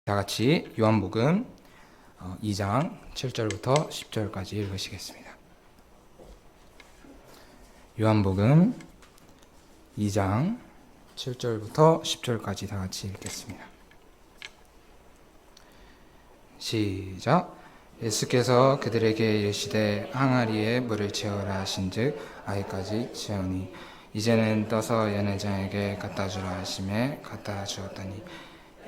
다 같이 요한복음 2장 7절부터 10절까지 읽으시겠습니다. 요한복음 2장 7절부터 10절까지 다 같이 읽겠습니다. 시작. 예수께서 그들에게 이르시되 항아리에 물을 채우라 하신즉 아기까지 채우니 이제는 떠서 연회장에게 갖다 주라 하시매 갖다 주었더니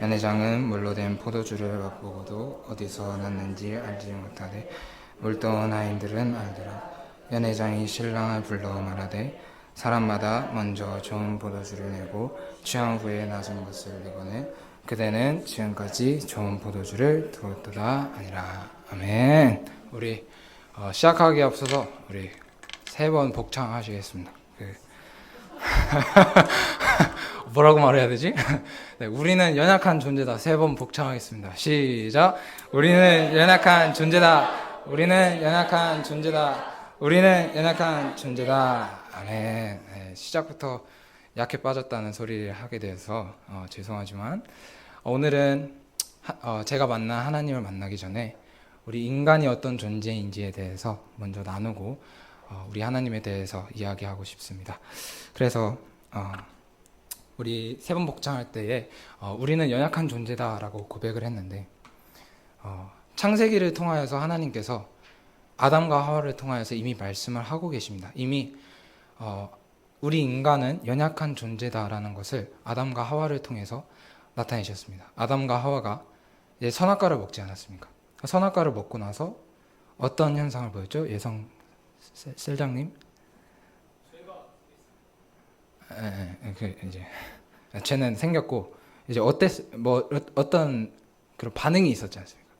연회장은 물로 된 포도주를 맛보고도 어디서 났는지 알지 못하되 물떠온 하인들은 알더라. 연회장이 신랑을 불러 말하되 사람마다 먼저 좋은 포도주를 내고 취한 후에 낮은 것을 내거늘 그대는 지금까지 좋은 포도주를 두었도다 아니라. 아멘. 우리 시작하기에 앞서서 우리 세 번 복창하시겠습니다. 뭐라고 말해야 되지? 네, 우리는 연약한 존재다. 세 번 복창하겠습니다. 시작. 우리는 연약한 존재다. 우리는 연약한 존재다. 우리는 연약한 존재다. 아멘. 네, 시작부터 약해 빠졌다는 소리를 하게 돼서 죄송하지만 오늘은 제가 만난 하나님을 만나기 전에 우리 인간이 어떤 존재인지에 대해서 먼저 나누고 우리 하나님에 대해서 이야기하고 싶습니다. 그래서 우리 세 번 복창할 때에 우리는 연약한 존재다라고 고백을 했는데 창세기를 통하여서 하나님께서 아담과 하와를 통하여서 이미 말씀을 하고 계십니다. 이미 우리 인간은 연약한 존재다라는 것을 아담과 하와를 통해서 나타내셨습니다. 아담과 하와가 이제 선악과를 먹지 않았습니까? 선악과를 먹고 나서 어떤 현상을 보였죠? 예성 셀장님? 이제 죄는 생겼고 이제 어떤 그런 반응이 있었지 않습니까?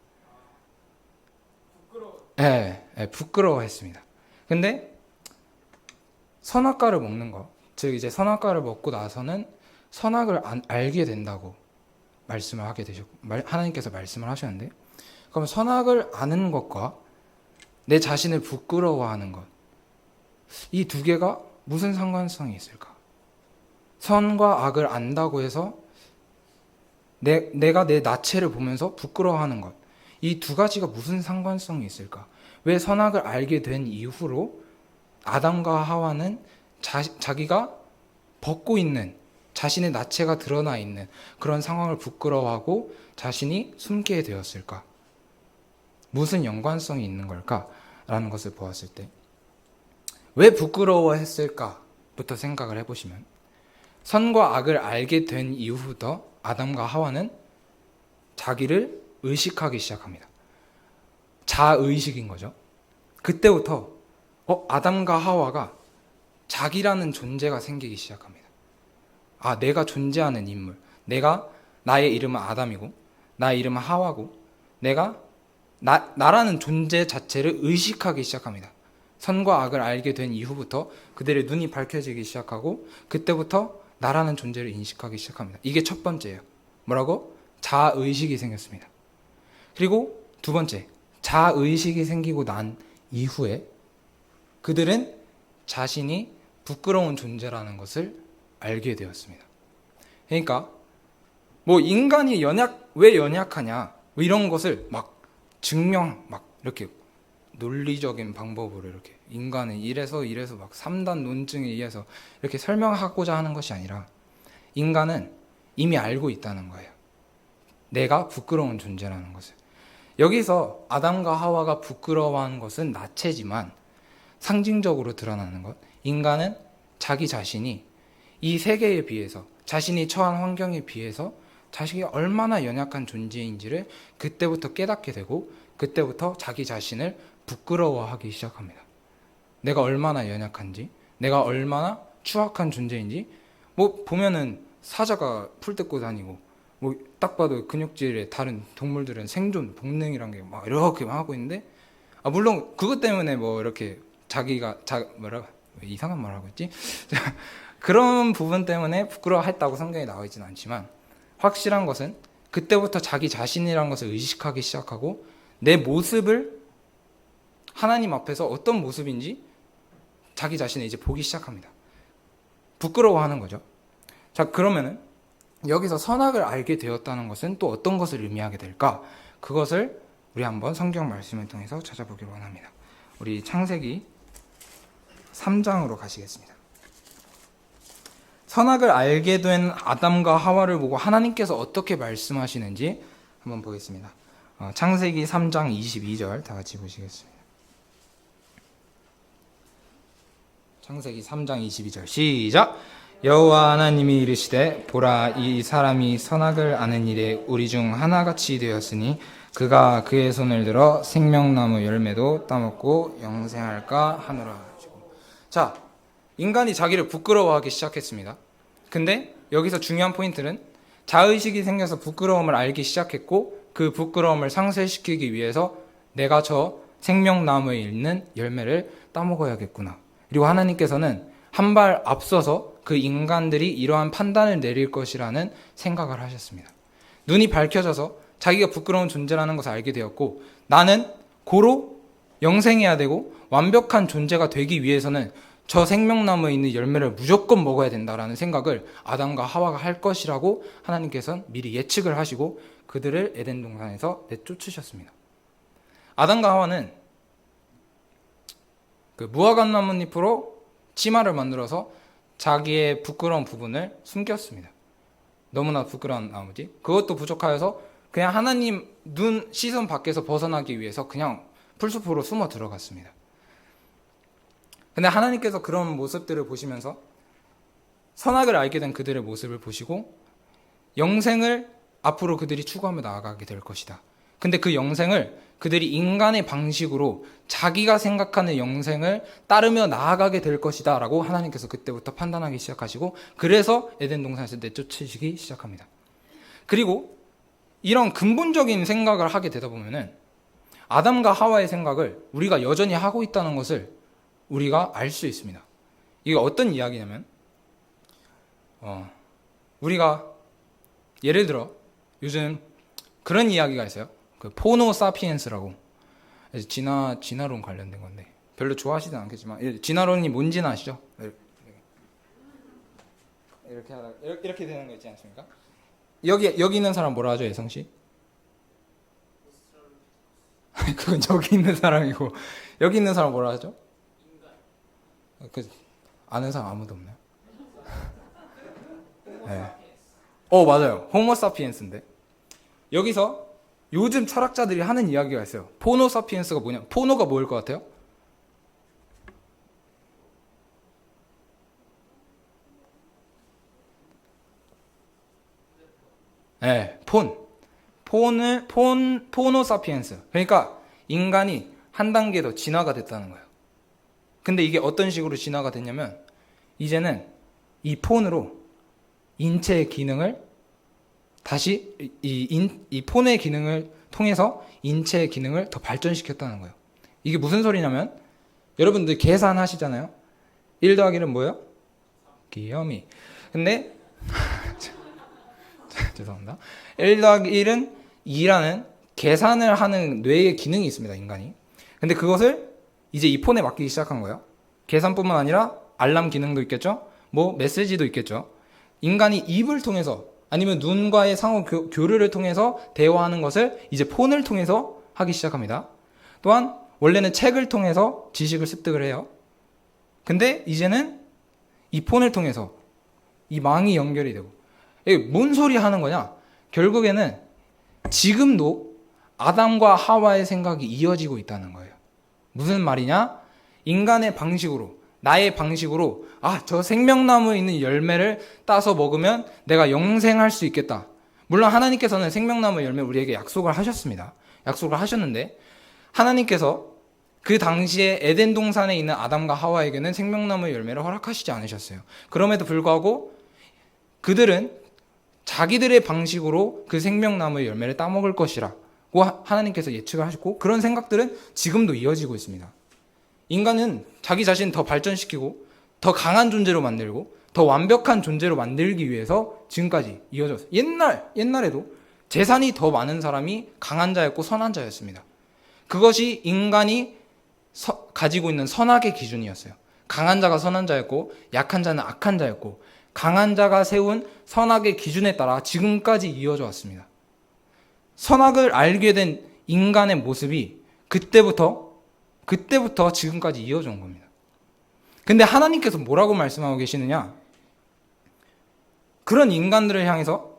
부끄러워했습니다. 근데 선악과를 먹는 것, 즉 이제 선악과를 먹고 나서는 선악을 알게 된다고 말씀을 하게 되셨고 하나님께서 말씀을 하셨는데, 그럼 선악을 아는 것과 내 자신을 부끄러워하는 것, 이 두 개가 무슨 상관성이 있을까? 선과 악을 안다고 해서 내가 내 나체를 보면서 부끄러워하는 것, 이 두 가지가 무슨 상관성이 있을까? 왜 선악을 알게 된 이후로 아담과 하와는 자기가 벗고 있는 자신의 나체가 드러나 있는 그런 상황을 부끄러워하고 자신이 숨게 되었을까? 무슨 연관성이 있는 걸까? 라는 것을 보았을 때 왜 부끄러워했을까부터 생각을 해보시면, 선과 악을 알게 된 이후부터 아담과 하와는 자기를 의식하기 시작합니다. 자의식인 거죠. 그때부터 아담과 하와가 자기라는 존재가 생기기 시작합니다. 내가 존재하는 인물, 나의 이름은 아담이고 나의 이름은 하와고 내가 나라는 존재 자체를 의식하기 시작합니다. 선과 악을 알게 된 이후부터 그들의 눈이 밝혀지기 시작하고 그때부터 나라는 존재를 인식하기 시작합니다. 이게 첫 번째예요. 뭐라고? 자의식이 생겼습니다. 그리고 두 번째, 자의식이 생기고 난 이후에 그들은 자신이 부끄러운 존재라는 것을 알게 되었습니다. 그러니까 인간이 왜 연약하냐 이런 것을 이렇게 논리적인 방법으로 이렇게 인간은 이래서 막 3단 논증에 의해서 이렇게 설명하고자 하는 것이 아니라 인간은 이미 알고 있다는 거예요. 내가 부끄러운 존재라는 것을. 여기서 아담과 하와가 부끄러워하는 것은 나체지만 상징적으로 드러나는 것, 인간은 자기 자신이 이 세계에 비해서 자신이 처한 환경에 비해서 자신이 얼마나 연약한 존재인지를 그때부터 깨닫게 되고 그때부터 자기 자신을 부끄러워하기 시작합니다. 내가 얼마나 연약한지, 내가 얼마나 추악한 존재인지. 보면은 사자가 풀 뜯고 다니고 딱 봐도 근육질의 다른 동물들은 생존 본능이란 게 막 이렇게 하고 있는데 물론 그것 때문에 이렇게 자기가 이상한 말 하고 있지? 그런 부분 때문에 부끄러워했다고 성경에 나와 있지는 않지만 확실한 것은 그때부터 자기 자신이라는 것을 의식하기 시작하고 내 모습을 하나님 앞에서 어떤 모습인지 자기 자신을 이제 보기 시작합니다. 부끄러워하는 거죠. 자, 그러면은 여기서 선악을 알게 되었다는 것은 또 어떤 것을 의미하게 될까? 그것을 우리 한번 성경 말씀을 통해서 찾아보기로 원합니다. 우리 창세기 3장으로 가시겠습니다. 선악을 알게 된 아담과 하와를 보고 하나님께서 어떻게 말씀하시는지 한번 보겠습니다. 창세기 3장 22절 다 같이 보시겠습니다. 창세기 3장 22절 시작! 여호와 하나님이 이르시되 보라 이 사람이 선악을 아는 일에 우리 중 하나같이 되었으니 그가 그의 손을 들어 생명나무 열매도 따먹고 영생할까 하노라. 자, 인간이 자기를 부끄러워하기 시작했습니다. 근데 여기서 중요한 포인트는 자의식이 생겨서 부끄러움을 알기 시작했고 그 부끄러움을 상쇄시키기 위해서 내가 저 생명나무에 있는 열매를 따먹어야겠구나. 그리고 하나님께서는 한 발 앞서서 그 인간들이 이러한 판단을 내릴 것이라는 생각을 하셨습니다. 눈이 밝혀져서 자기가 부끄러운 존재라는 것을 알게 되었고 나는 고로 영생해야 되고 완벽한 존재가 되기 위해서는 저 생명나무에 있는 열매를 무조건 먹어야 된다라는 생각을 아담과 하와가 할 것이라고 하나님께서는 미리 예측을 하시고 그들을 에덴 동산에서 내쫓으셨습니다. 아담과 하와는 그 무화과 나뭇잎으로 치마를 만들어서 자기의 부끄러운 부분을 숨겼습니다. 너무나 부끄러운 나머지 그것도 부족하여서 그냥 하나님 눈 시선 밖에서 벗어나기 위해서 그냥 풀숲으로 숨어 들어갔습니다. 근데 하나님께서 그런 모습들을 보시면서 선악을 알게 된 그들의 모습을 보시고 영생을 앞으로 그들이 추구하며 나아가게 될 것이다. 근데 그 영생을 그들이 인간의 방식으로 자기가 생각하는 영생을 따르며 나아가게 될 것이다 라고 하나님께서 그때부터 판단하기 시작하시고 그래서 에덴 동산에서 내쫓으시기 시작합니다. 그리고 이런 근본적인 생각을 하게 되다 보면은 아담과 하와의 생각을 우리가 여전히 하고 있다는 것을 우리가 알 수 있습니다. 이게 어떤 이야기냐면 우리가 예를 들어 요즘 그런 이야기가 있어요. 그 포노 사피엔스라고 진화론 관련된 건데 별로 좋아하시진 않겠지만 진화론이 뭔지는 아시죠? 이렇게 하다 이렇게 되는 거 있지 않습니까? 여기 있는 사람 뭐라 하죠, 예성 씨? 그건 저기 있는 사람이고 여기 있는 사람 뭐라 하죠? 그 아는 사람 아무도 없나요? 네. 맞아요. 호모사피엔스인데 여기서 요즘 철학자들이 하는 이야기가 있어요. 포노사피엔스가 뭐냐? 포노가 뭐일 것 같아요? 네, 포노사피엔스. 그러니까 인간이 한 단계 더 진화가 됐다는 거예요. 근데 이게 어떤 식으로 진화가 됐냐면 이제는 이 폰으로 인체의 기능을 다시 이 폰의 기능을 통해서 인체의 기능을 더 발전시켰다는 거예요. 이게 무슨 소리냐면 여러분들 계산하시잖아요. 1 더하기는 뭐예요? 귀요미. 근데 죄송합니다. 1 더하기 1은 2라는 계산을 하는 뇌의 기능이 있습니다, 인간이. 근데 그것을 이제 이 폰에 맡기기 시작한 거예요. 계산뿐만 아니라 알람 기능도 있겠죠? 뭐 메시지도 있겠죠? 인간이 입을 통해서 아니면 눈과의 상호 교류를 통해서 대화하는 것을 이제 폰을 통해서 하기 시작합니다. 또한 원래는 책을 통해서 지식을 습득을 해요. 근데 이제는 이 폰을 통해서 이 망이 연결이 되고 이게 뭔 소리 하는 거냐? 결국에는 지금도 아담과 하와의 생각이 이어지고 있다는 거예요. 무슨 말이냐? 인간의 방식으로 나의 방식으로 저 생명나무에 있는 열매를 따서 먹으면 내가 영생할 수 있겠다. 물론 하나님께서는 생명나무 열매 우리에게 약속을 하셨습니다. 약속을 하셨는데 하나님께서 그 당시에 에덴 동산에 있는 아담과 하와에게는 생명나무의 열매를 허락하시지 않으셨어요. 그럼에도 불구하고 그들은 자기들의 방식으로 그 생명나무의 열매를 따먹을 것이라고 하나님께서 예측을 하셨고 그런 생각들은 지금도 이어지고 있습니다. 인간은 자기 자신을 더 발전시키고 더 강한 존재로 만들고 더 완벽한 존재로 만들기 위해서 지금까지 이어졌어요. 옛날에도 재산이 더 많은 사람이 강한 자였고 선한 자였습니다. 그것이 인간이 가지고 있는 선악의 기준이었어요. 강한 자가 선한 자였고 약한 자는 악한 자였고 강한 자가 세운 선악의 기준에 따라 지금까지 이어져 왔습니다. 선악을 알게 된 인간의 모습이 그때부터 지금까지 이어져 온 겁니다. 근데 하나님께서 뭐라고 말씀하고 계시느냐? 그런 인간들을 향해서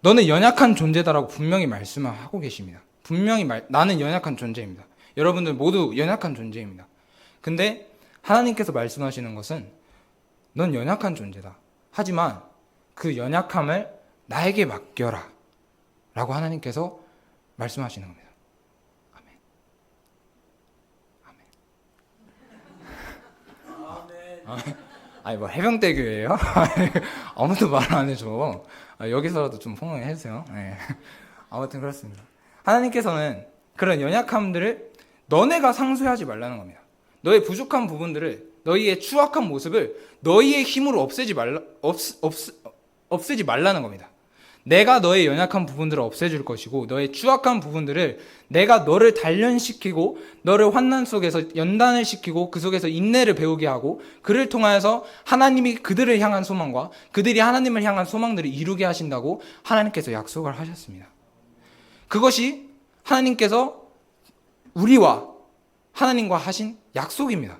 너는 연약한 존재다라고 분명히 말씀을 하고 계십니다. 나는 연약한 존재입니다. 여러분들 모두 연약한 존재입니다. 근데 하나님께서 말씀하시는 것은 넌 연약한 존재다. 하지만 그 연약함을 나에게 맡겨라. 라고 하나님께서 말씀하시는 겁니다. 아멘. 아니 뭐 해병대 교회예요? 아무도 말 안 해줘. 여기서라도 좀 폭로해 주세요. 네. 아무튼 그렇습니다. 하나님께서는 그런 연약함들을 너네가 상쇄하지 말라는 겁니다. 너의 부족한 부분들을, 너희의 추악한 모습을 너희의 힘으로 없애지 말라는 겁니다. 내가 너의 연약한 부분들을 없애줄 것이고 너의 추악한 부분들을 내가 너를 단련시키고 너를 환난 속에서 연단을 시키고 그 속에서 인내를 배우게 하고 그를 통하여서 하나님이 그들을 향한 소망과 그들이 하나님을 향한 소망들을 이루게 하신다고 하나님께서 약속을 하셨습니다. 그것이 하나님께서 우리와 하나님과 하신 약속입니다.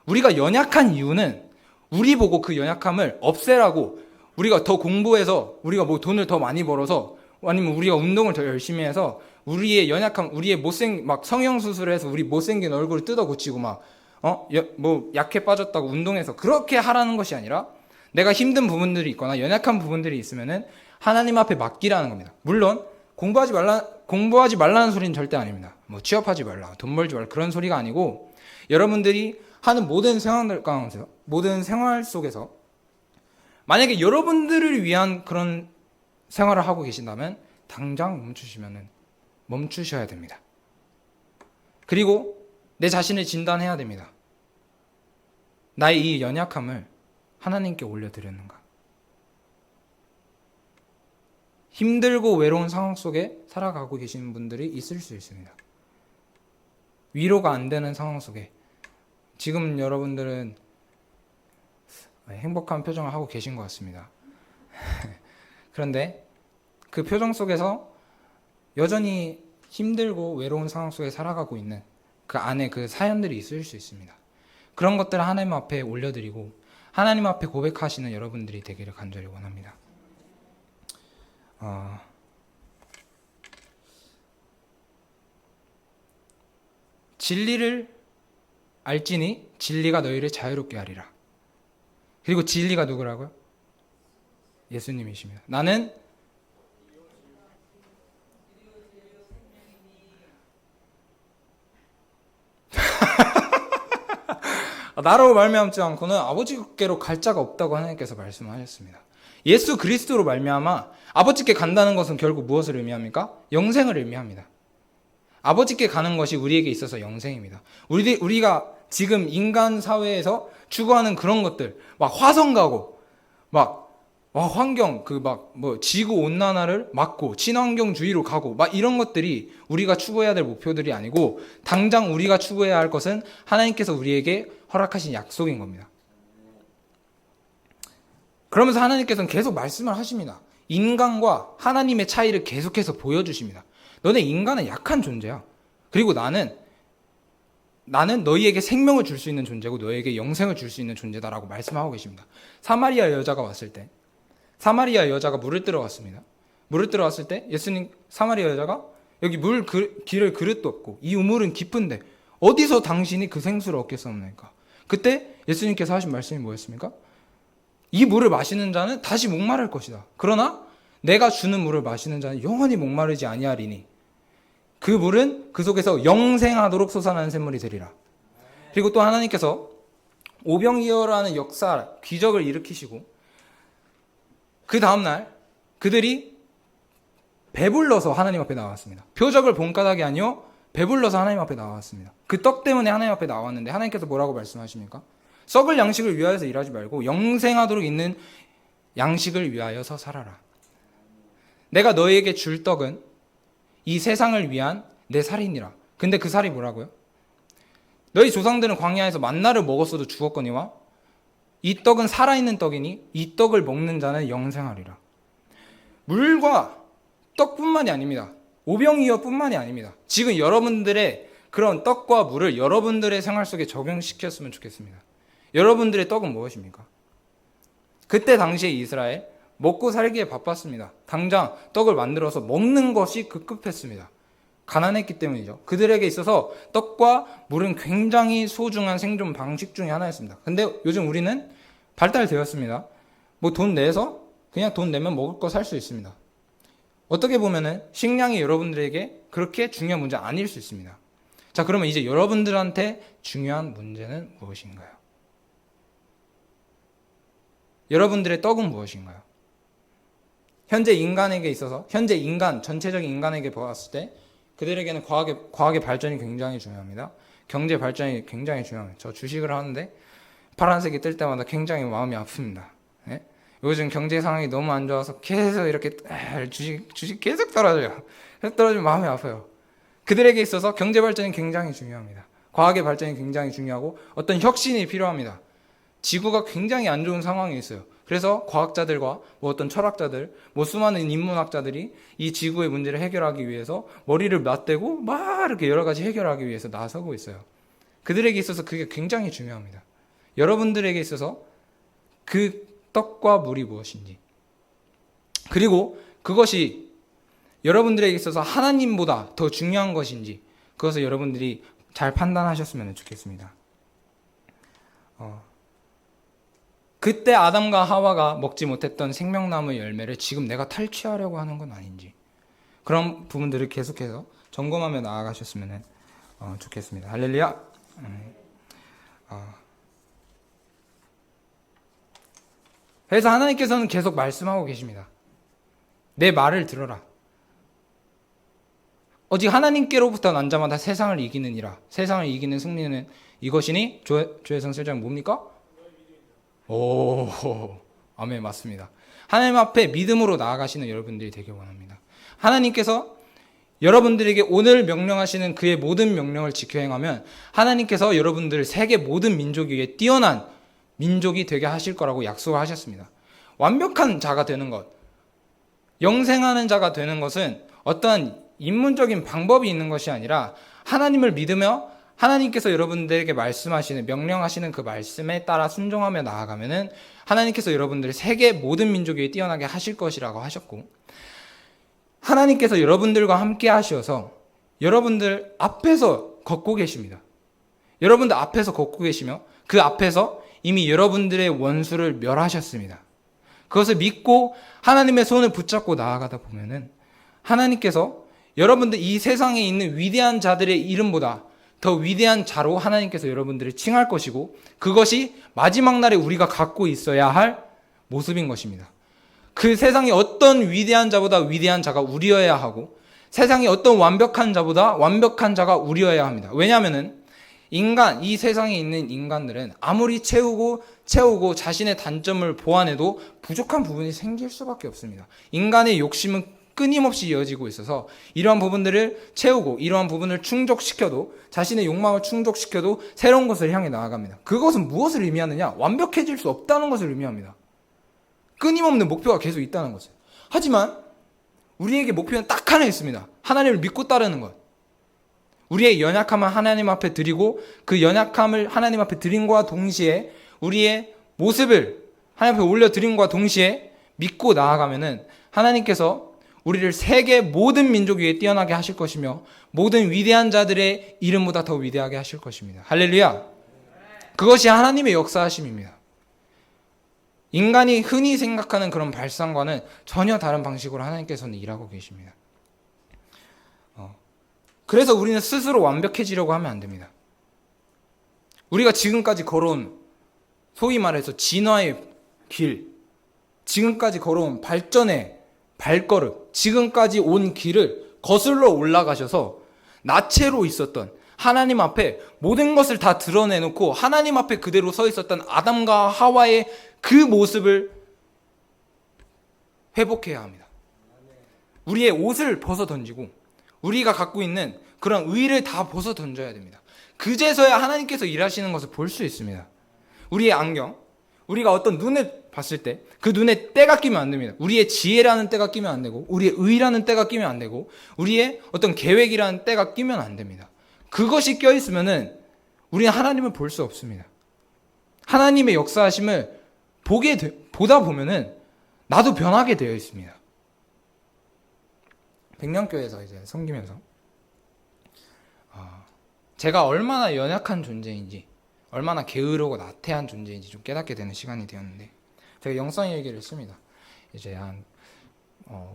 우리가 연약한 이유는 우리 보고 그 연약함을 없애라고 우리가 더 공부해서 우리가 뭐 돈을 더 많이 벌어서 아니면 우리가 운동을 더 열심히 해서 우리의 연약함, 우리의 막 성형수술을 해서 우리 못생긴 얼굴을 뜯어 고치고 뭐 약해 빠졌다고 운동해서 그렇게 하라는 것이 아니라 내가 힘든 부분들이 있거나 연약한 부분들이 있으면은 하나님 앞에 맡기라는 겁니다. 물론 공부하지 말라는 소리는 절대 아닙니다. 뭐 취업하지 말라, 돈 벌지 말라 그런 소리가 아니고 여러분들이 하는 모든 생활 속에서 만약에 여러분들을 위한 그런 생활을 하고 계신다면 당장 멈추셔야 됩니다. 그리고 내 자신을 진단해야 됩니다. 나의 이 연약함을 하나님께 올려드렸는가? 힘들고 외로운 상황 속에 살아가고 계신 분들이 있을 수 있습니다. 위로가 안 되는 상황 속에 지금 여러분들은 행복한 표정을 하고 계신 것 같습니다. 그런데 그 표정 속에서 여전히 힘들고 외로운 상황 속에 살아가고 있는 그 안에 그 사연들이 있을 수 있습니다. 그런 것들을 하나님 앞에 올려드리고 하나님 앞에 고백하시는 여러분들이 되기를 간절히 원합니다. 진리를 알지니 진리가 너희를 자유롭게 하리라. 그리고 진리가 누구라고요? 예수님이십니다. 나는 나로 말미암지 않고는 아버지께로 갈 자가 없다고 하나님께서 말씀하셨습니다. 예수 그리스도로 말미암아 아버지께 간다는 것은 결국 무엇을 의미합니까? 영생을 의미합니다. 아버지께 가는 것이 우리에게 있어서 영생입니다. 우리가 지금 인간 사회에서 추구하는 그런 것들, 막 화성 가고, 환경, 지구 온난화를 막고, 친환경주의로 가고, 이런 것들이 우리가 추구해야 될 목표들이 아니고, 당장 우리가 추구해야 할 것은 하나님께서 우리에게 허락하신 약속인 겁니다. 그러면서 하나님께서는 계속 말씀을 하십니다. 인간과 하나님의 차이를 계속해서 보여주십니다. 너네 인간은 약한 존재야. 그리고 나는 너희에게 생명을 줄 수 있는 존재고 너희에게 영생을 줄 수 있는 존재다라고 말씀하고 계십니다. 사마리아 여자가 왔을 때 사마리아 여자가 물을 뜨러 왔습니다. 물을 뜨러 왔을 때 예수님 사마리아 여자가 여기 길을 그릇도 없고 이 우물은 깊은데 어디서 당신이 그 생수를 얻겠사옵나이까. 그때 예수님께서 하신 말씀이 뭐였습니까? 이 물을 마시는 자는 다시 목마를 것이다. 그러나 내가 주는 물을 마시는 자는 영원히 목마르지 아니하리니 그 물은 그 속에서 영생하도록 솟아나는 샘물이 되리라. 그리고 또 하나님께서 오병이어라는 역사, 기적을 일으키시고 그 다음날 그들이 배불러서 하나님 앞에 나왔습니다. 표적을 본 까닭이 아니요 배불러서 하나님 앞에 나왔습니다. 그 떡 때문에 하나님 앞에 나왔는데 하나님께서 뭐라고 말씀하십니까? 썩을 양식을 위하여서 일하지 말고 영생하도록 있는 양식을 위하여서 살아라. 내가 너희에게 줄 떡은 이 세상을 위한 내 살이니라. 근데 그 살이 뭐라고요? 너희 조상들은 광야에서 만나를 먹었어도 죽었거니와 이 떡은 살아있는 떡이니 이 떡을 먹는 자는 영생하리라. 물과 떡뿐만이 아닙니다. 오병이어뿐만이 아닙니다. 지금 여러분들의 그런 떡과 물을 여러분들의 생활 속에 적용시켰으면 좋겠습니다. 여러분들의 떡은 무엇입니까? 그때 당시에 이스라엘 먹고 살기에 바빴습니다. 당장 떡을 만들어서 먹는 것이 급급했습니다. 가난했기 때문이죠. 그들에게 있어서 떡과 물은 굉장히 소중한 생존 방식 중에 하나였습니다. 근데 요즘 우리는 발달되었습니다. 뭐 돈 내서 그냥 돈 내면 먹을 거 살 수 있습니다. 어떻게 보면은 식량이 여러분들에게 그렇게 중요한 문제 아닐 수 있습니다. 자, 그러면 이제 여러분들한테 중요한 문제는 무엇인가요? 여러분들의 떡은 무엇인가요? 현재 인간에게 있어서, 현재 인간, 전체적인 인간에게 보았을 때 그들에게는 과학의 발전이 굉장히 중요합니다. 경제 발전이 굉장히 중요합니다. 저 주식을 하는데 파란색이 뜰 때마다 굉장히 마음이 아픕니다. 네? 요즘 경제 상황이 너무 안 좋아서 계속 이렇게 주식 계속 떨어져요. 계속 떨어지면 마음이 아파요. 그들에게 있어서 경제 발전이 굉장히 중요합니다. 과학의 발전이 굉장히 중요하고 어떤 혁신이 필요합니다. 지구가 굉장히 안 좋은 상황에 있어요. 그래서 과학자들과 뭐 어떤 철학자들, 뭐 수많은 인문학자들이 이 지구의 문제를 해결하기 위해서 머리를 맞대고 막 이렇게 여러 가지 해결하기 위해서 나서고 있어요. 그들에게 있어서 그게 굉장히 중요합니다. 여러분들에게 있어서 그 떡과 물이 무엇인지, 그리고 그것이 여러분들에게 있어서 하나님보다 더 중요한 것인지, 그것을 여러분들이 잘 판단하셨으면 좋겠습니다. 그때 아담과 하와가 먹지 못했던 생명나무의 열매를 지금 내가 탈취하려고 하는 건 아닌지, 그런 부분들을 계속해서 점검하며 나아가셨으면 좋겠습니다. 할렐루야. 그래서 하나님께서는 계속 말씀하고 계십니다. 내 말을 들어라. 오직 하나님께로부터 난 자마다 세상을 이기느니라. 세상을 이기는 승리는 이것이니, 조혜성 설장 뭡니까? 오, 아멘, 맞습니다. 하나님 앞에 믿음으로 나아가시는 여러분들이 되길 원합니다. 하나님께서 여러분들에게 오늘 명령하시는 그의 모든 명령을 지켜 행하면 하나님께서 여러분들을 세계 모든 민족 위에 뛰어난 민족이 되게 하실 거라고 약속을 하셨습니다. 완벽한 자가 되는 것, 영생하는 자가 되는 것은 어떠한 인문적인 방법이 있는 것이 아니라 하나님을 믿으며 하나님께서 여러분들에게 말씀하시는, 명령하시는 그 말씀에 따라 순종하며 나아가면은 하나님께서 여러분들을 세계 모든 민족 위에 뛰어나게 하실 것이라고 하셨고, 하나님께서 여러분들과 함께 하셔서 여러분들 앞에서 걷고 계십니다. 여러분들 앞에서 걷고 계시며 그 앞에서 이미 여러분들의 원수를 멸하셨습니다. 그것을 믿고 하나님의 손을 붙잡고 나아가다 보면은 하나님께서 여러분들 이 세상에 있는 위대한 자들의 이름보다 더 위대한 자로 하나님께서 여러분들을 칭할 것이고, 그것이 마지막 날에 우리가 갖고 있어야 할 모습인 것입니다. 그 세상에 어떤 위대한 자보다 위대한 자가 우리여야 하고, 세상에 어떤 완벽한 자보다 완벽한 자가 우리여야 합니다. 왜냐하면은 이 세상에 있는 인간들은 아무리 채우고 자신의 단점을 보완해도 부족한 부분이 생길 수밖에 없습니다. 인간의 욕심은 끊임없이 이어지고 있어서 이러한 부분들을 채우고 이러한 부분을 충족시켜도, 자신의 욕망을 충족시켜도 새로운 것을 향해 나아갑니다. 그것은 무엇을 의미하느냐? 완벽해질 수 없다는 것을 의미합니다. 끊임없는 목표가 계속 있다는 것을. 하지만 우리에게 목표는 딱 하나 있습니다. 하나님을 믿고 따르는 것. 우리의 연약함을 하나님 앞에 드리고 그 연약함을 하나님 앞에 드림과 동시에 우리의 모습을 하나님 앞에 올려드림과 동시에 믿고 나아가면은 하나님께서 우리를 세계 모든 민족 위에 뛰어나게 하실 것이며 모든 위대한 자들의 이름보다 더 위대하게 하실 것입니다. 할렐루야. 그것이 하나님의 역사하심입니다. 인간이 흔히 생각하는 그런 발상과는 전혀 다른 방식으로 하나님께서는 일하고 계십니다. 그래서 우리는 스스로 완벽해지려고 하면 안 됩니다. 우리가 지금까지 걸어온, 소위 말해서 진화의 길, 지금까지 걸어온 발전의 발걸음, 지금까지 온 길을 거슬러 올라가셔서 나체로 있었던, 하나님 앞에 모든 것을 다 드러내놓고 하나님 앞에 그대로 서 있었던 아담과 하와의 그 모습을 회복해야 합니다. 우리의 옷을 벗어 던지고 우리가 갖고 있는 그런 의를 다 벗어 던져야 됩니다. 그제서야 하나님께서 일하시는 것을 볼 수 있습니다. 우리의 안경, 우리가 어떤 눈을 봤을 때 그 눈에 때가 끼면 안 됩니다. 우리의 지혜라는 때가 끼면 안 되고, 우리의 의라는 때가 끼면 안 되고, 우리의 어떤 계획이라는 때가 끼면 안 됩니다. 그것이 껴있으면은 우리는 하나님을 볼 수 없습니다. 하나님의 역사하심을 보다 보면은 나도 변하게 되어 있습니다. 백년교회에서 이제 섬기면서 제가 얼마나 연약한 존재인지, 얼마나 게으르고 나태한 존재인지 좀 깨닫게 되는 시간이 되었는데, 제가 영성일기를 씁니다. 이제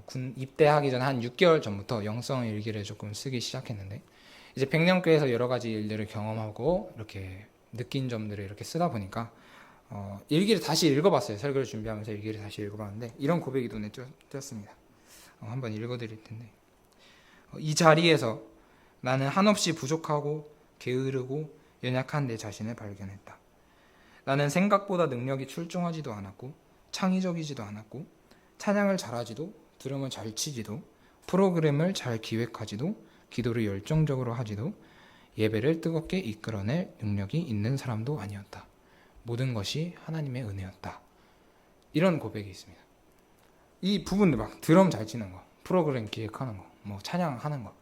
군 입대하기 전 한 6개월 전부터 영성일기를 조금 쓰기 시작했는데, 이제 백년교회에서 여러 가지 일들을 경험하고 이렇게 느낀 점들을 이렇게 쓰다 보니까 일기를 다시 읽어봤어요. 설교를 준비하면서 일기를 다시 읽어봤는데 이런 고백이 눈에 띄었습니다. 한번 읽어드릴 텐데, 이 자리에서 나는 한없이 부족하고 게으르고 연약한 내 자신을 발견했다. 나는 생각보다 능력이 출중하지도 않았고 창의적이지도 않았고 찬양을 잘하지도 드럼을 잘 치지도 프로그램을 잘 기획하지도 기도를 열정적으로 하지도 예배를 뜨겁게 이끌어낼 능력이 있는 사람도 아니었다. 모든 것이 하나님의 은혜였다. 이런 고백이 있습니다. 이 부분들 막 드럼 잘 치는 거, 프로그램 기획하는 거, 뭐 찬양하는 거,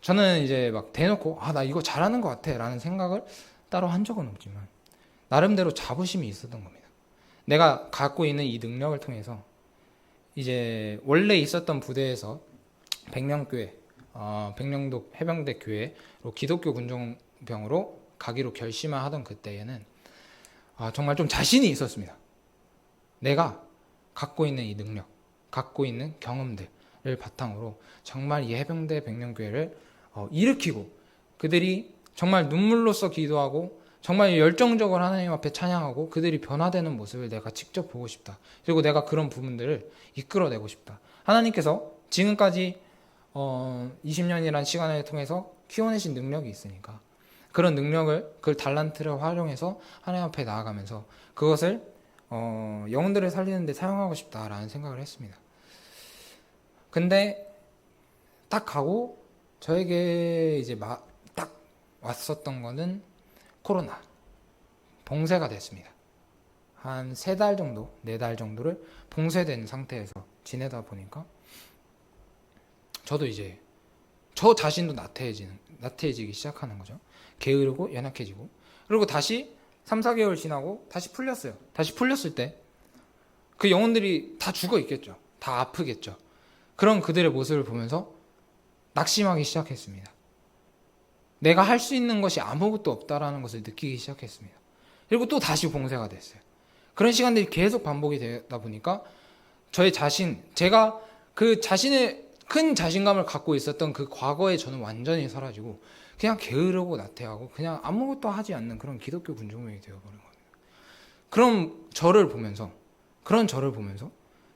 저는 이제 막 대놓고 나 이거 잘하는 것 같아 라는 생각을 따로 한 적은 없지만 나름대로 자부심이 있었던 겁니다. 내가 갖고 있는 이 능력을 통해서 이제 원래 있었던 부대에서 백령교회, 백령도 해병대 교회로 기독교 군종병으로 가기로 결심하던 그때에는 정말 좀 자신이 있었습니다. 내가 갖고 있는 이 능력, 갖고 있는 경험들을 바탕으로 정말 이 해병대 백령교회를 일으키고, 그들이 정말 눈물로써 기도하고 정말 열정적으로 하나님 앞에 찬양하고 그들이 변화되는 모습을 내가 직접 보고 싶다. 그리고 내가 그런 부분들을 이끌어내고 싶다. 하나님께서 지금까지 20년이라는 시간을 통해서 키워내신 능력이 있으니까 그런 능력을, 그 달란트를 활용해서 하나님 앞에 나아가면서 그것을 영혼들을 살리는 데 사용하고 싶다라는 생각을 했습니다. 근데 딱 가고 저에게 이제 딱 왔었던 거는 코로나, 봉쇄가 됐습니다. 한 3달 정도, 4달 정도를 봉쇄된 상태에서 지내다 보니까 저도 이제 저 자신도 나태해지기 시작하는 거죠. 게으르고 연약해지고, 그리고 다시 3-4개월 지나고 다시 풀렸어요. 다시 풀렸을 때 그 영혼들이 다 죽어 있겠죠. 다 아프겠죠. 그런 그들의 모습을 보면서 낙심하기 시작했습니다. 내가 할 수 있는 것이 아무것도 없다라는 것을 느끼기 시작했습니다. 그리고 또 다시 봉쇄가 됐어요. 그런 시간들이 계속 반복이 되다 보니까 저의 자신, 제가 그 자신의 큰 자신감을 갖고 있었던 그 과거에 저는 완전히 사라지고 그냥 게으르고 나태하고 그냥 아무것도 하지 않는 그런 기독교 군중명이 되어버린 겁니다. 그런 저를 보면서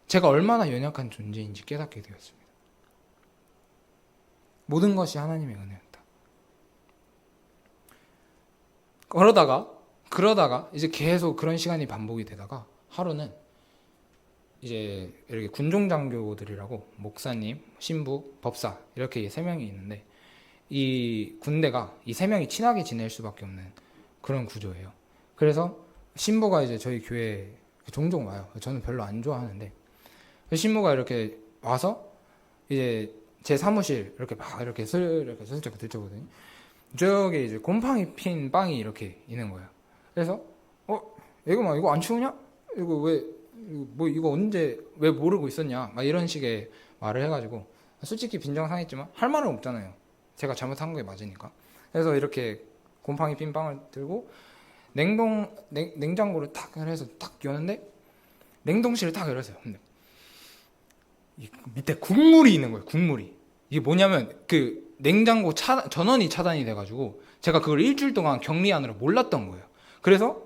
제가 얼마나 연약한 존재인지 깨닫게 되었습니다. 모든 것이 하나님의 은혜였다. 그러다가 이제 계속 그런 시간이 반복이 되다가 하루는 이제 이렇게 군종장교들이라고 목사님, 신부, 법사 이렇게 3명이 있는데 이 군대가 이 3명이 친하게 지낼 수밖에 없는 그런 구조예요. 그래서 신부가 이제 저희 교회에 종종 와요. 저는 별로 안 좋아하는데 신부가 이렇게 와서 이제 제 사무실 이렇게 막 이렇게 슬쩍 들춰보더니 저기 이제 곰팡이 핀 빵이 이렇게 있는 거예요. 그래서 이거 안 치우냐? 이거 왜 이거 언제 왜 모르고 있었냐? 막 이런 식의 말을 해가지고 솔직히 빈정 상했지만 할 말은 없잖아요. 제가 잘못한 게 맞으니까. 그래서 이렇게 곰팡이 핀 빵을 들고 냉장고를 딱 해서 딱 여는데 냉동실을 딱 열었어요. 근데 밑에 국물이 있는 거예요. 국물이. 이게 뭐냐면 그 냉장고 전원이 차단이 돼가지고 제가 그걸 일주일 동안 격리하느라 몰랐던 거예요. 그래서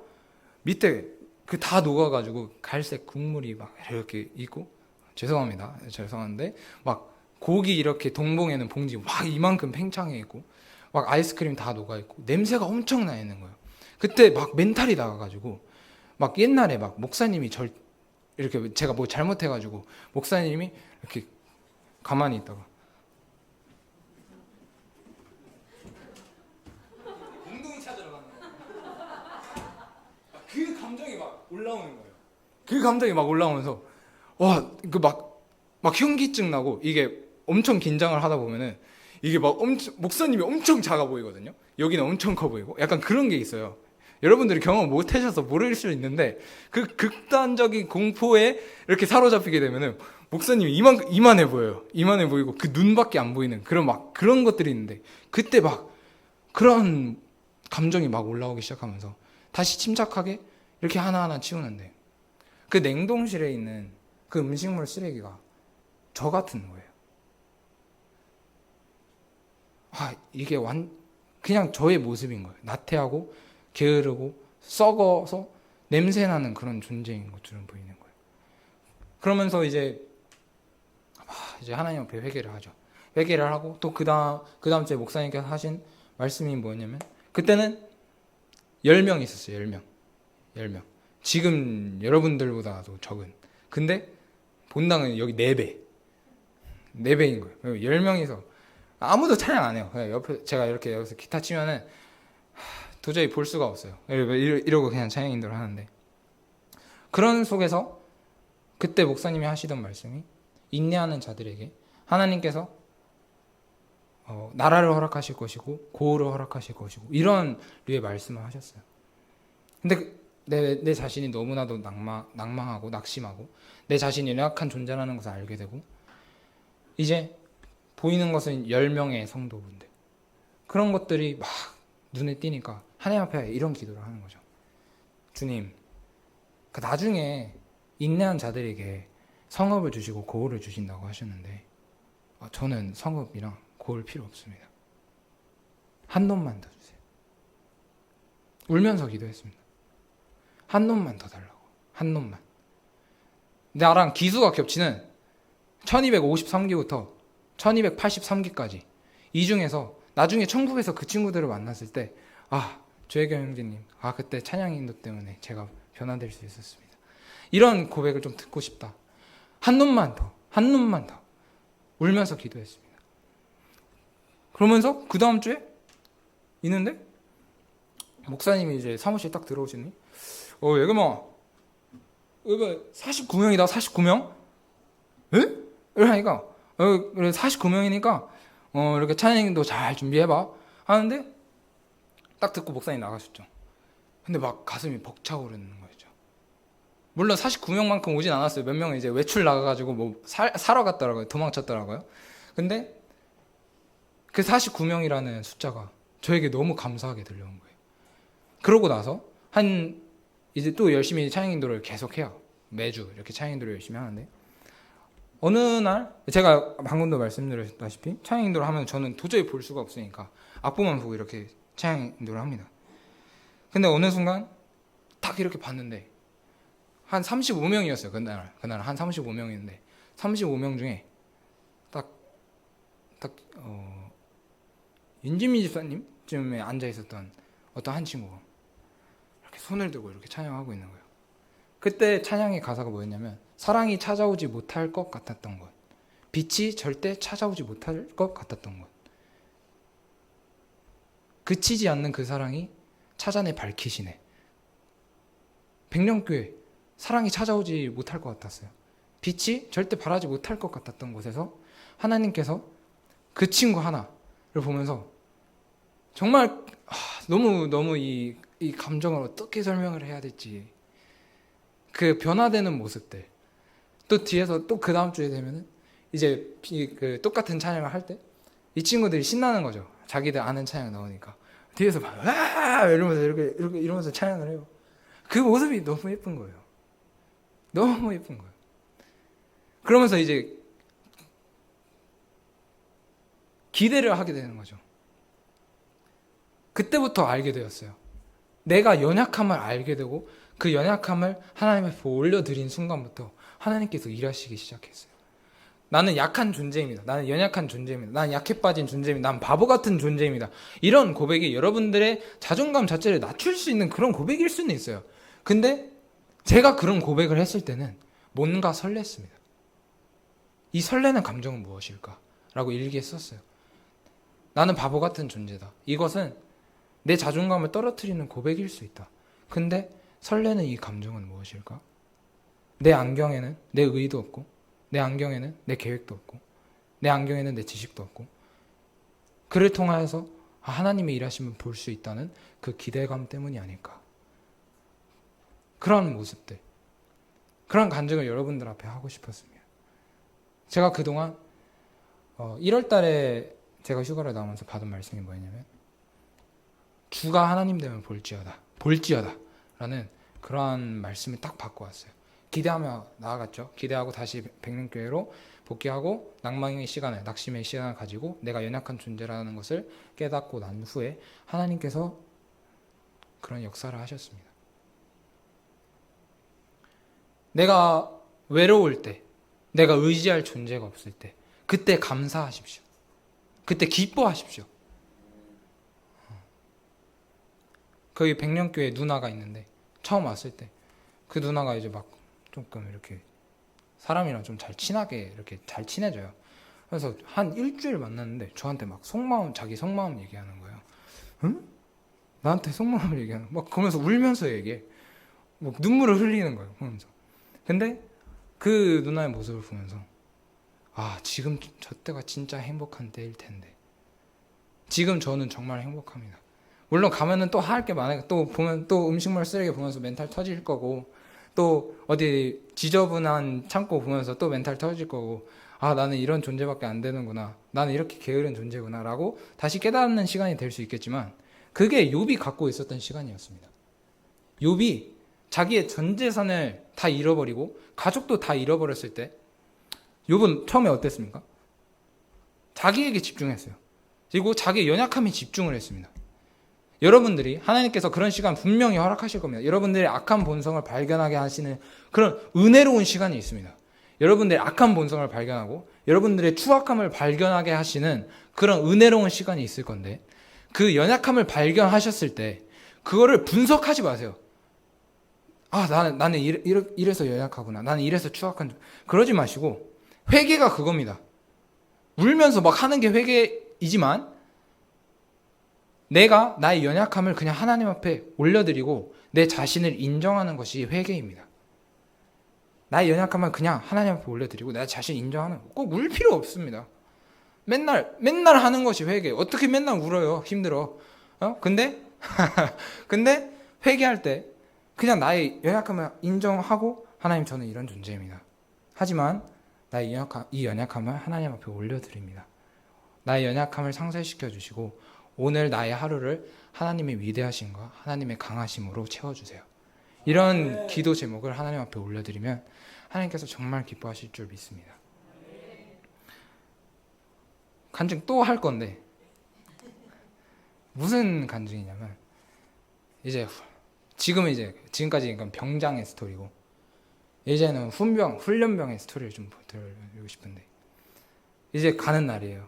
밑에 그 다 녹아가지고 갈색 국물이 막 이렇게 있고, 죄송한데 막 고기 이렇게 동봉에는 봉지 막 이만큼 팽창해 있고 막 아이스크림 다 녹아 있고 냄새가 엄청 나 있는 거예요. 그때 막 멘탈이 나가가지고 막 옛날에 막 목사님이 이렇게 제가 뭐 잘못해가지고 목사님이 이렇게 가만히 있다가 엉덩이 찾으러 가는 거예요. 그 감정이 올라오는 거예요. 그 감정이 막 올라오면서 와, 막 현기증 나고, 이게 엄청 긴장을 하다 보면은 이게 막 목사님이 엄청 작아 보이거든요. 여기는 엄청 커 보이고 약간 그런 게 있어요. 여러분들이 경험 못 하셔서 모를 수 있는데, 그 극단적인 공포에 이렇게 사로잡히게 되면은 목사님이 이만해 보여요. 이만해 보이고 그 눈밖에 안 보이는 그런 것들이 있는데, 그때 막 그런 감정이 막 올라오기 시작하면서 다시 침착하게 이렇게 하나하나 치우는데, 그 냉동실에 있는 그 음식물 쓰레기가 저 같은 거예요. 이게 그냥 저의 모습인 거예요. 나태하고 게으르고 썩어서 냄새나는 그런 존재인 것처럼 보이는 거예요. 그러면서 이제 하나님 앞에 회개를 하죠. 회개를 하고 또 그 다음 주에 목사님께서 하신 말씀이 뭐냐면, 그때는 10명 있었어요. 10명. 지금 여러분들보다도 적은. 근데 본당은 여기 4배인 거예요. 10명이서 아무도 찬양 안 해요. 옆에 제가 이렇게 여기서 기타 치면은 도저히 볼 수가 없어요. 이러고 그냥 찬양 인도를 하는데, 그런 속에서 그때 목사님이 하시던 말씀이, 인내하는 자들에게 하나님께서 나라를 허락하실 것이고 고을을 허락하실 것이고, 이런 류의 말씀을 하셨어요. 근데 내 자신이 너무나도 낭망하고 낙심하고 내 자신이 연약한 존재라는 것을 알게 되고, 이제 보이는 것은 10명의 성도분들, 그런 것들이 막 눈에 띄니까 하나님 앞에 이런 기도를 하는 거죠. 주님, 나중에 인내한 자들에게 성읍을 주시고 고을을 주신다고 하셨는데, 저는 성읍이랑 고을 필요 없습니다. 한 놈만 더 주세요. 울면서 기도했습니다. 한 놈만 더 달라고. 한 놈만. 나랑 기수가 겹치는 1253기부터 1283기까지, 이 중에서 나중에 천국에서 그 친구들을 만났을 때, 조혜경 형제님, 그때 찬양 인도 때문에 제가 변화될 수 있었습니다. 이런 고백을 좀 듣고 싶다. 한 놈만 더 울면서 기도했습니다. 그러면서 그 다음 주에 있는데 목사님이 이제 사무실 딱 들어오시니, 예금아, 이거 49명이다. 49명? 에? 이러니까 그래 49명이니까 이렇게 찬양도 잘 준비해봐 하는데, 딱 듣고 목사님 나가셨죠. 근데 막 가슴이 벅차오르는 거죠. 물론 49명만큼 오진 않았어요. 몇 명은 이제 외출 나가가지고 뭐 사러 갔더라고요. 도망쳤더라고요. 근데 그 49명이라는 숫자가 저에게 너무 감사하게 들려온 거예요. 그러고 나서 이제 또 열심히 찬양인도를 계속해요. 매주 이렇게 찬양인도를 열심히 하는데, 어느 날 제가 방금도 말씀드렸다시피 찬양인도를 하면 저는 도저히 볼 수가 없으니까 악보만 보고 이렇게 찬양인도를 합니다. 근데 어느 순간 딱 이렇게 봤는데 한 35명이었어요. 그날 한 35명이었는데 35명 중에 딱 윤진미 집사님쯤에 앉아 있었던 어떤 한 친구가 이렇게 손을 들고 이렇게 찬양하고 있는 거예요. 그때 찬양의 가사가 뭐였냐면, 사랑이 찾아오지 못할 것 같았던 것, 빛이 절대 찾아오지 못할 것 같았던 것, 그치지 않는 그 사랑이 찾아내 밝히시네. 백령교회 사랑이 찾아오지 못할 것 같았어요. 빛이 절대 발하지 못할 것 같았던 곳에서 하나님께서 그 친구 하나를 보면서 정말 너무 이 감정을 어떻게 설명을 해야 될지, 그 변화되는 모습들, 또 뒤에서 또 그 다음 주에 되면은 이제 그 똑같은 찬양을 할 때 이 친구들이 신나는 거죠. 자기들 아는 찬양 나오니까 뒤에서 막 이러면서 이러면서 찬양을 해요. 그 모습이 너무 예쁜 거예요. 너무 예쁜 거예요. 그러면서 이제 기대를 하게 되는 거죠. 그때부터 알게 되었어요. 내가 연약함을 알게 되고 그 연약함을 하나님 앞에 올려드린 순간부터 하나님께서 일하시기 시작했어요. 나는 약한 존재입니다. 나는 연약한 존재입니다. 나는 약해 빠진 존재입니다. 난 바보 같은 존재입니다. 이런 고백이 여러분들의 자존감 자체를 낮출 수 있는 그런 고백일 수는 있어요. 근데 제가 그런 고백을 했을 때는 뭔가 설렜습니다. 이 설레는 감정은 무엇일까? 라고 일기에 썼어요. 나는 바보 같은 존재다. 이것은 내 자존감을 떨어뜨리는 고백일 수 있다. 근데 설레는 이 감정은 무엇일까? 내 안경에는 내 의도 없고, 내 안경에는 내 계획도 없고, 내 안경에는 내 지식도 없고, 그를 통하여서 하나님의 일하심을 볼 수 있다는 그 기대감 때문이 아닐까. 그런 모습들, 그런 간증을 여러분들 앞에 하고 싶었습니다. 제가 그동안 1월 달에 제가 휴가를 나오면서 받은 말씀이 뭐였냐면, 주가 하나님 되면 볼지어다 라는 그러한 말씀을 딱 받고 왔어요. 기대하며 나아갔죠. 기대하고 다시 백령교회로 복귀하고 낙심의 시간을 가지고 내가 연약한 존재라는 것을 깨닫고 난 후에 하나님께서 그런 역사를 하셨습니다. 내가 외로울 때, 내가 의지할 존재가 없을 때, 그때 감사하십시오. 그때 기뻐하십시오. 거기 백령교회 누나가 있는데, 처음 왔을 때 그 누나가 이제 막 조금 이렇게 사람이랑 좀 잘 친하게 이렇게 잘 친해져요. 그래서 한 일주일 만났는데 저한테 막 자기 속마음 얘기하는 거예요. 응? 나한테 속마음을 얘기하는 거야. 막 그러면서 울면서 얘기해. 막 눈물을 흘리는 거예요. 그러면서. 근데 그 누나의 모습을 보면서 지금 저 때가 진짜 행복한 때일 텐데. 지금 저는 정말 행복합니다. 물론 가면은 또 할 게 많아요. 또 보면 또 음식물 쓰레기 보면서 멘탈 터질 거고, 또 어디 지저분한 창고 보면서 또 멘탈 터질 거고, 나는 이런 존재밖에 안 되는구나, 나는 이렇게 게으른 존재구나 라고 다시 깨닫는 시간이 될 수 있겠지만, 그게 욥이 갖고 있었던 시간이었습니다. 욥이 자기의 전 재산을 다 잃어버리고 가족도 다 잃어버렸을 때 욥은 처음에 어땠습니까? 자기에게 집중했어요. 그리고 자기의 연약함에 집중을 했습니다. 여러분들이 하나님께서 그런 시간 분명히 허락하실 겁니다. 여러분들의 악한 본성을 발견하게 하시는 그런 은혜로운 시간이 있습니다. 여러분들의 악한 본성을 발견하고 여러분들의 추악함을 발견하게 하시는 그런 은혜로운 시간이 있을 건데, 그 연약함을 발견하셨을 때 그거를 분석하지 마세요. 나는 이래서 연약하구나, 나는 이래서 추악한, 그러지 마시고 회개가 그겁니다. 울면서 막 하는 게 회개이지만, 내가 나의 연약함을 그냥 하나님 앞에 올려드리고 내 자신을 인정하는 것이 회개입니다. 나의 연약함을 그냥 하나님 앞에 올려드리고 내 자신 인정하는, 꼭 울 필요 없습니다. 맨날 하는 것이 회개. 어떻게 맨날 울어요? 힘들어. 근데 회개할 때 그냥 나의 연약함을 인정하고, 하나님, 저는 이런 존재입니다. 하지만 나의 이 연약함을 하나님 앞에 올려드립니다. 나의 연약함을 상쇄시켜 주시고 오늘 나의 하루를 하나님의 위대하심과 하나님의 강하심으로 채워주세요. 이런 기도 제목을 하나님 앞에 올려드리면 하나님께서 정말 기뻐하실 줄 믿습니다. 간증 또 할 건데, 무슨 간증이냐면, 지금까지 병장의 스토리고, 이제는 훈련병의 스토리를 좀 들려드리고 싶은데, 이제 가는 날이에요.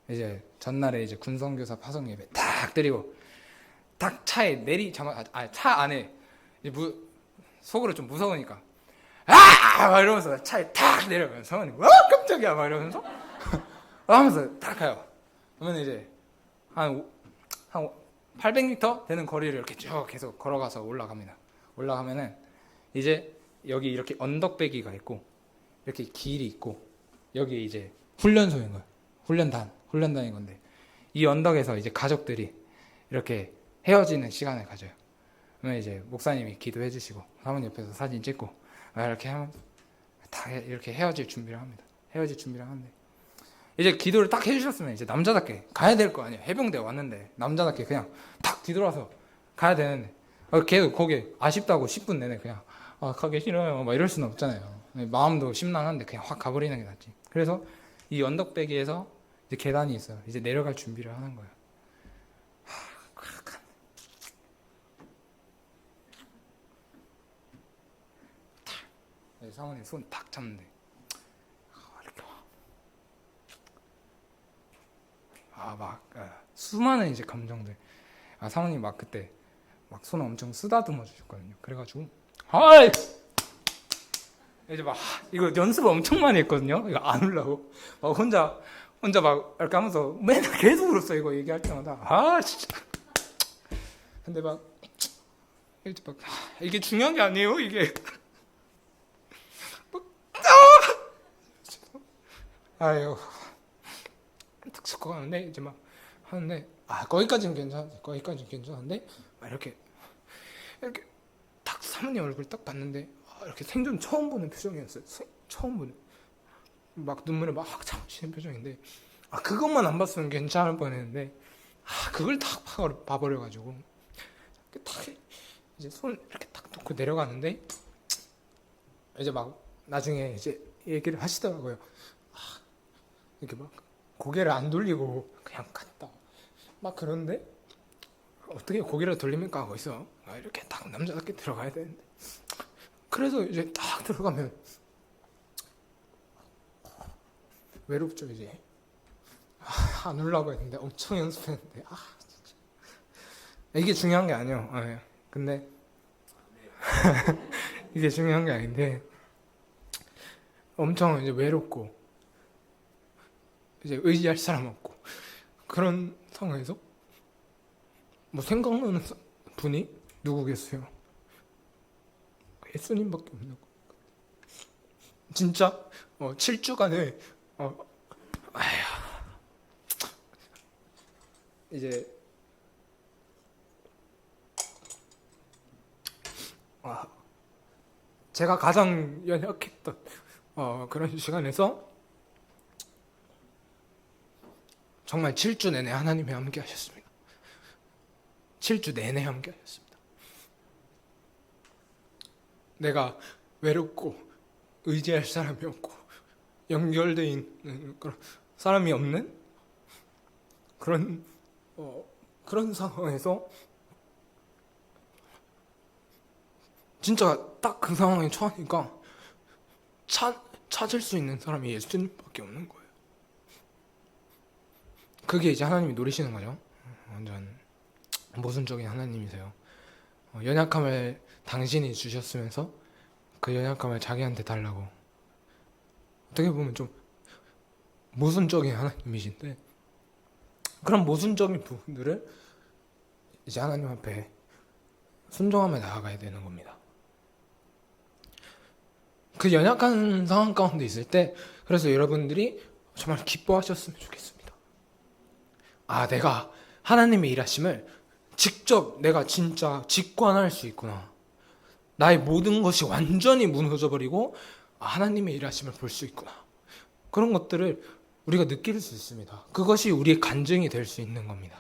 이제 전날에 이제 군성교사 파송 예배 딱 드리고, 딱 차에 차 안에 속으로 좀 무서우니까 막 이러면서 차에 딱 내려가면 성원이 깜짝이야 막 이러면서 하면서 딱 가요. 그러면 이제 한 800m 되는 거리를 이렇게 쭉 계속 걸어가서 올라가면은 이제 여기 이렇게 언덕배기가 있고 이렇게 길이 있고, 여기 이제 훈련소인 거예요. 훈련단인 건데, 이 언덕에서 이제 가족들이 이렇게 헤어지는 시간을 가져요. 그러면 이제 목사님이 기도해 주시고 사모님 옆에서 사진 찍고 이렇게 하면 다 이렇게 헤어질 준비를 합니다. 하는데 이제 기도를 딱 해주셨으면 이제 남자답게 가야 될 거 아니에요. 해병대 왔는데 남자답게 그냥 탁 뒤돌아서 가야 되는데, 계속 거기 아쉽다고 10분 내내 그냥 가기 싫어요 막 이럴 수는 없잖아요. 마음도 심란한데 그냥 확 가버리는 게 낫지. 그래서 이 언덕배기에서 이제 계단이 있어요. 이제 내려갈 준비를 하는 거예요. 사모님 손 탁 잡는데 이렇게 수많은 이제 감정들. 사모님 막 그때 막 손을 엄청 쓰다듬어 주셨거든요. 그래가지고 이제 막 이거 연습을 엄청 많이 했거든요. 이거 안 울라고 막 혼자 막 이렇게 하면서 맨날 계속 울었어. 이거 얘기할 때마다 진짜. 근데 막 이제 막 이게 중요한 게 아니에요. 이게 아유 딱 섞어 가는데 이제 막 하는데 거기까지는 괜찮은데 막 이렇게 딱 사모님 얼굴 딱 봤는데 이렇게 생전 처음 보는 표정이었어요. 처음 보는 막 눈물을 막 참으시는 표정인데 그것만 안 봤으면 괜찮을 뻔했는데 그걸 딱 봐버려가지고 딱 이제 손 이렇게 딱 놓고 내려가는데 이제 막 나중에 이제 얘기를 하시더라고요. 이렇게 막 고개를 안 돌리고 그냥 갔다 막 그런데 어떻게 고개를 돌립니까 하고 있어. 이렇게 딱 남자답게 들어가야 되는데 그래서 이제 딱 들어가면 외롭죠. 이제 안 울라고 했는데 엄청 연습했는데 진짜 이게 중요한 게 아니에요. 근데 이게 중요한 게 아닌데 엄청 이제 외롭고 이제 의지할 사람 없고 그런 상황에서 뭐 생각나는 분이 누구겠어요? 예수님밖에 없는 거. 진짜 7주간을 이제 제가 가장 연약했던 그런 시간에서 정말 7주 내내 하나님이 함께 하셨습니다. 7주 내내 함께 하셨습니다. 내가 외롭고 의지할 사람이 없고 연결되어 있는 그런 사람이 없는 그런 상황에서 진짜 딱 그 상황에 처하니까 찾을 수 있는 사람이 예수님밖에 없는 거예요. 그게 이제 하나님이 노리시는 거죠. 완전 모순적인 하나님이세요. 연약함을 당신이 주셨으면서 그 연약함을 자기한테 달라고. 어떻게 보면 좀 모순적인 하나님이신데 그런 모순적인 부분들을 이제 하나님 앞에 순종하며 나아가야 되는 겁니다. 그 연약한 상황 가운데 있을 때 그래서 여러분들이 정말 기뻐하셨으면 좋겠습니다. 내가 하나님의 일하심을 직접 내가 진짜 직관할 수 있구나. 나의 모든 것이 완전히 무너져버리고 하나님의 일하심을 볼 수 있구나. 그런 것들을 우리가 느낄 수 있습니다. 그것이 우리의 간증이 될 수 있는 겁니다.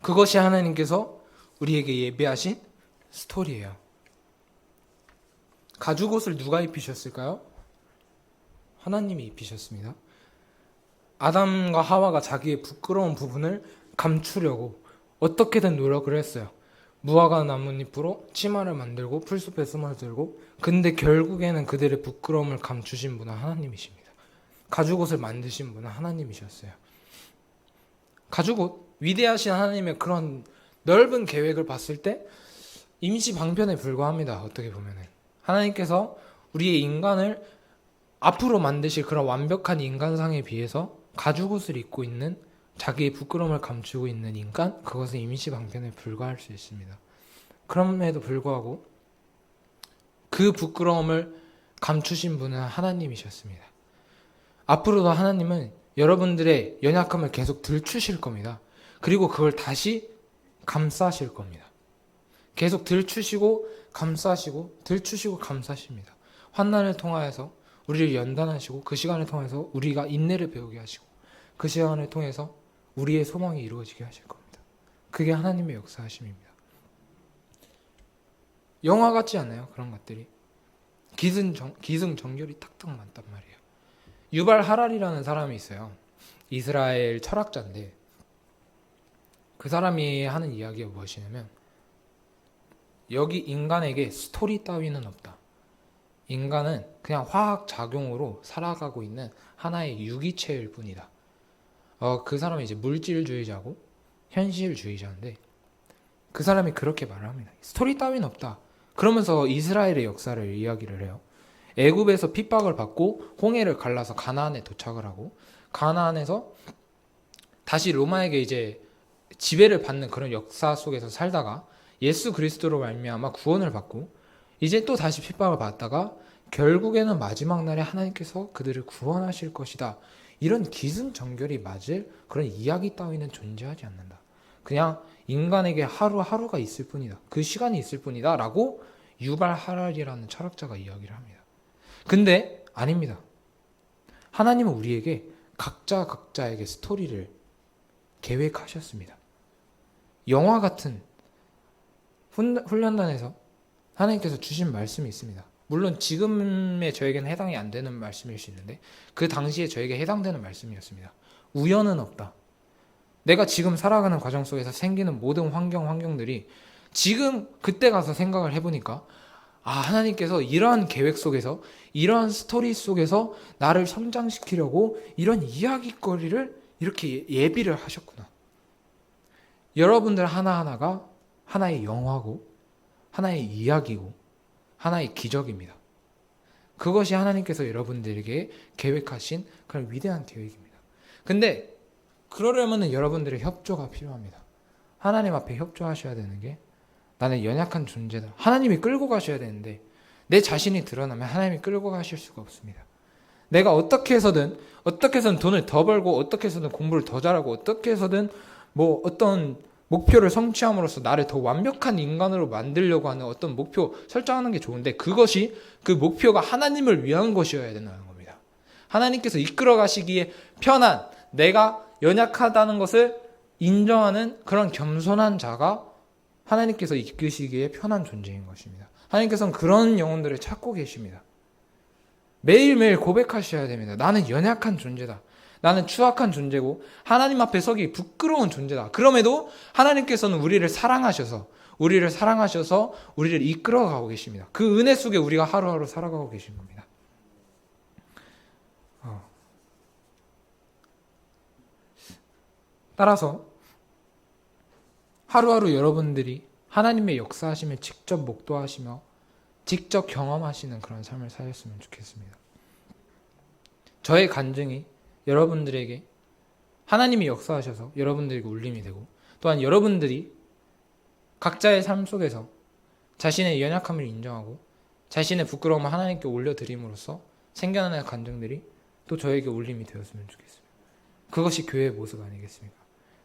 그것이 하나님께서 우리에게 예비하신 스토리예요. 가죽옷을 누가 입히셨을까요? 하나님이 입히셨습니다. 아담과 하와가 자기의 부끄러운 부분을 감추려고 어떻게든 노력을 했어요. 무화과 나뭇잎으로 치마를 만들고 풀숲에 숨어들고 근데 결국에는 그들의 부끄러움을 감추신 분은 하나님이십니다. 가죽옷을 만드신 분은 하나님이셨어요. 가죽옷, 위대하신 하나님의 그런 넓은 계획을 봤을 때 임시 방편에 불과합니다. 어떻게 보면은 하나님께서 우리의 인간을 앞으로 만드실 그런 완벽한 인간상에 비해서 가죽옷을 입고 있는 자기의 부끄러움을 감추고 있는 인간, 그것은 임시 방편에 불과할 수 있습니다. 그럼에도 불구하고 그 부끄러움을 감추신 분은 하나님이셨습니다. 앞으로도 하나님은 여러분들의 연약함을 계속 들추실 겁니다. 그리고 그걸 다시 감싸실 겁니다. 계속 들추시고 감싸시고 들추시고 감싸십니다. 환난을 통하여서 우리를 연단하시고 그 시간을 통해서 우리가 인내를 배우게 하시고 그 시간을 통해서 우리의 소망이 이루어지게 하실 겁니다. 그게 하나님의 역사하심입니다. 영화 같지 않아요? 그런 것들이 기승전결이 탁탁 맞단 말이에요. 유발 하랄이라는 사람이 있어요. 이스라엘 철학자인데 그 사람이 하는 이야기가 무엇이냐면 여기 인간에게 스토리 따위는 없다. 인간은 그냥 화학작용으로 살아가고 있는 하나의 유기체일 뿐이다. 그 사람이 이제 물질주의자고 현실주의자인데 그 사람이 그렇게 말을 합니다. 스토리 따위는 없다. 그러면서 이스라엘의 역사를 이야기를 해요. 애굽에서 핍박을 받고 홍해를 갈라서 가나안에 도착을 하고 가나안에서 다시 로마에게 이제 지배를 받는 그런 역사 속에서 살다가 예수 그리스도로 말미암아 구원을 받고 이제 또 다시 핍박을 받다가 결국에는 마지막 날에 하나님께서 그들을 구원하실 것이다. 이런 기승전결이 맞을 그런 이야기 따위는 존재하지 않는다. 그냥 인간에게 하루하루가 있을 뿐이다. 그 시간이 있을 뿐이다. 라고 유발 하랄이라는 철학자가 이야기를 합니다. 근데 아닙니다. 하나님은 우리에게 각자에게 스토리를 계획하셨습니다. 영화 같은 훈련단에서 하나님께서 주신 말씀이 있습니다. 물론 지금의 저에게는 해당이 안 되는 말씀일 수 있는데 그 당시에 저에게 해당되는 말씀이었습니다. 우연은 없다. 내가 지금 살아가는 과정 속에서 생기는 모든 환경들이 지금 그때 가서 생각을 해보니까 하나님께서 이러한 계획 속에서 이러한 스토리 속에서 나를 성장시키려고 이런 이야기거리를 이렇게 예비를 하셨구나. 여러분들 하나하나가 하나의 영화고 하나의 이야기고 하나의 기적입니다. 그것이 하나님께서 여러분들에게 계획하신 그런 위대한 계획입니다. 근데 그러려면 여러분들의 협조가 필요합니다. 하나님 앞에 협조하셔야 되는 게 나는 연약한 존재다. 하나님이 끌고 가셔야 되는데 내 자신이 드러나면 하나님이 끌고 가실 수가 없습니다. 내가 어떻게 해서든 돈을 더 벌고 어떻게 해서든 공부를 더 잘하고 어떻게 해서든 어떤 목표를 성취함으로써 나를 더 완벽한 인간으로 만들려고 하는 어떤 목표 설정하는 게 좋은데 그 목표가 하나님을 위한 것이어야 된다는 겁니다. 하나님께서 이끌어 가시기에 편한 내가 연약하다는 것을 인정하는 그런 겸손한 자가 하나님께서 이끄시기에 편한 존재인 것입니다. 하나님께서는 그런 영혼들을 찾고 계십니다. 매일매일 고백하셔야 됩니다. 나는 연약한 존재다. 나는 추악한 존재고 하나님 앞에 서기 부끄러운 존재다. 그럼에도 하나님께서는 우리를 사랑하셔서 우리를 이끌어가고 계십니다. 그 은혜 속에 우리가 하루하루 살아가고 계신 겁니다. 따라서 하루하루 여러분들이 하나님의 역사하심을 직접 목도하시며 직접 경험하시는 그런 삶을 사셨으면 좋겠습니다. 저의 간증이 여러분들에게 하나님이 역사하셔서 여러분들에게 울림이 되고 또한 여러분들이 각자의 삶 속에서 자신의 연약함을 인정하고 자신의 부끄러움을 하나님께 올려드림으로써 생겨나는 간증들이 또 저에게 울림이 되었으면 좋겠습니다. 그것이 교회의 모습 아니겠습니까?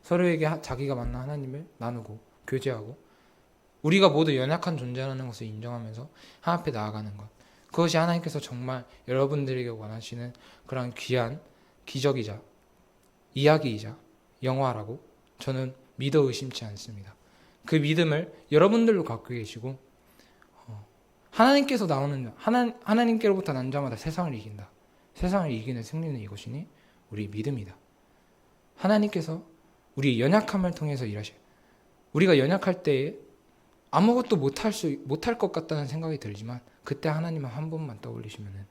서로에게 자기가 만난 하나님을 나누고 교제하고 우리가 모두 연약한 존재라는 것을 인정하면서 하나님 앞에 나아가는 것, 그것이 하나님께서 정말 여러분들에게 원하시는 그런 귀한 기적이자 이야기이자 영화라고 저는 믿어 의심치 않습니다. 그 믿음을 여러분들도 갖고 계시고 하나님께서 나오는 하나님께로부터 난 자마다 세상을 이긴다. 세상을 이기는 승리는 이것이니 우리 믿음이다. 하나님께서 우리의 연약함을 통해서 일하셔요. 우리가 연약할 때에 아무것도 못할 것 같다는 생각이 들지만 그때 하나님은 한 번만 떠올리시면은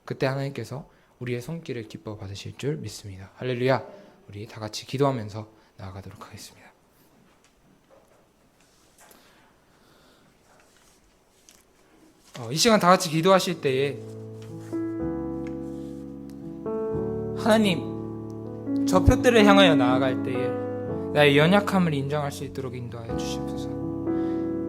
그때 하나님께서 우리의 손길을 기뻐 받으실 줄 믿습니다. 할렐루야. 우리 다 같이 기도하면서 나아가도록 하겠습니다. 이 시간 다 같이 기도하실 때에 하나님, 저 표대를 향하여 나아갈 때에 나의 연약함을 인정할 수 있도록 인도하여 주시옵소서.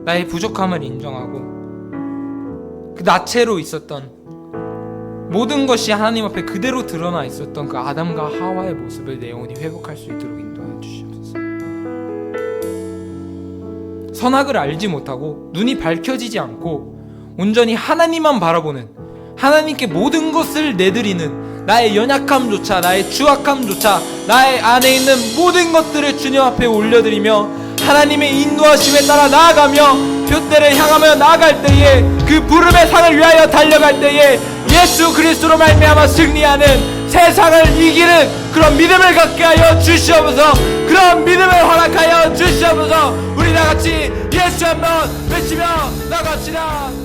나의 부족함을 인정하고 그 나체로 있었던 모든 것이 하나님 앞에 그대로 드러나 있었던 그 아담과 하와의 모습을 내 영혼이 회복할 수 있도록 인도하여 주시옵소서. 선악을 알지 못하고 눈이 밝혀지지 않고 온전히 하나님만 바라보는, 하나님께 모든 것을 내드리는 나의 연약함조차, 나의 추악함조차, 나의 안에 있는 모든 것들을 주님 앞에 올려드리며 하나님의 인도하심에 따라 나아가며 표대를 향하며 나아갈 때에 그 부름의 상을 위하여 달려갈 때에 예수 그리스도로 말미암아 승리하는, 세상을 이기는 그런 믿음을 갖게 하여 주시옵소서. 그런 믿음을 허락하여 주시옵소서. 우리 다같이 예수 한번 외치며 나갑시다.